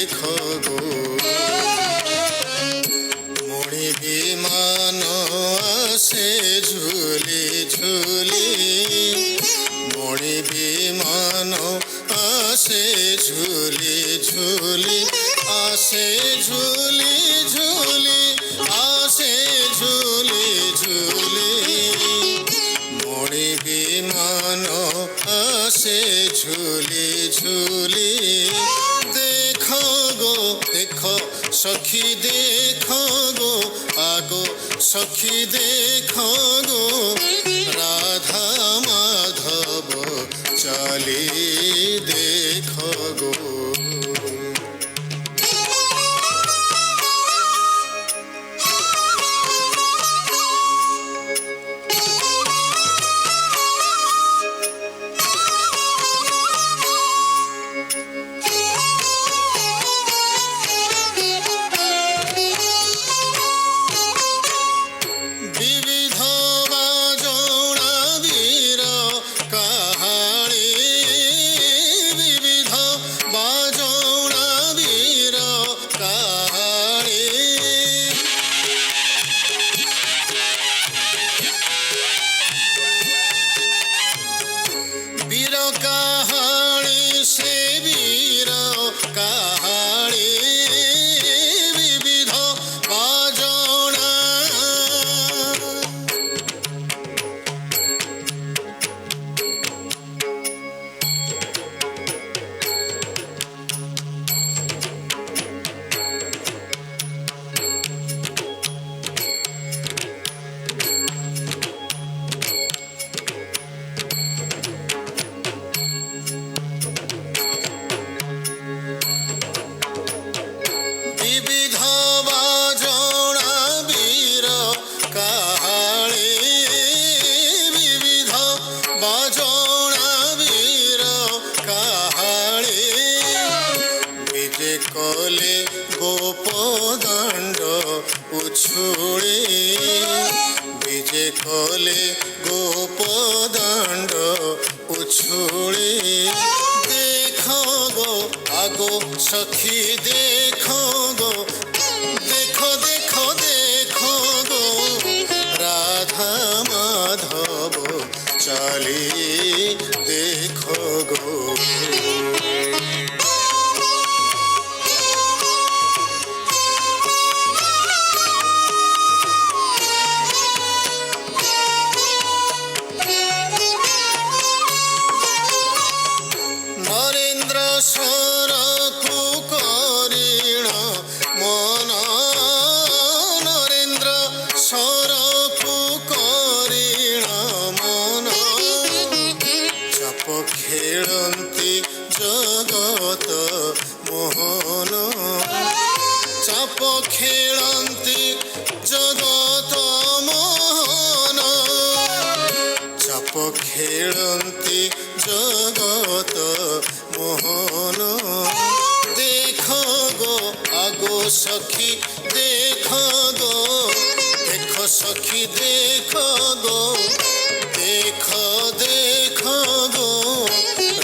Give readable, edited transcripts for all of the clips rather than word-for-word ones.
দেখো গো মণি বিমান আসে ঝুলি ঝুলি মণি বিমান আসে ঝুলি ঝুলি আসে ঝুলি ঝুলি আসে ঝুলি ঝুলি মণি বিমান আসে ঝুলি ঝুলি দেখো গো দেখো সখী দেখো গো আগো সখী দেখো গো রাধা মাধব চালি দেখো গো কলে গোপদণ্ড উছুড়ে বিজে কলে গোপদণ্ড উছুড়ে দেখো গো আগো সখী দেখো গো দেখো দেখো দেখো গো রাধা মাধব চালি দেখো গো খেলন্তি জগত মোহন চাপ খেলন্তি জগত মোহন চাপ খেলন্তি জগত মোহন দেখো গো আগো সখী দেখো গো দেখো সখী দেখো গো দেখো দেখো গো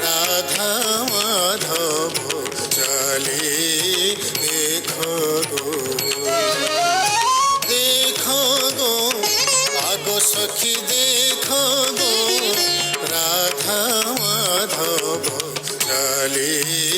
রাধা মাধব চালি দেখো গো দেখো গো আগো সখী দেখো গো রাধা মাধব চালি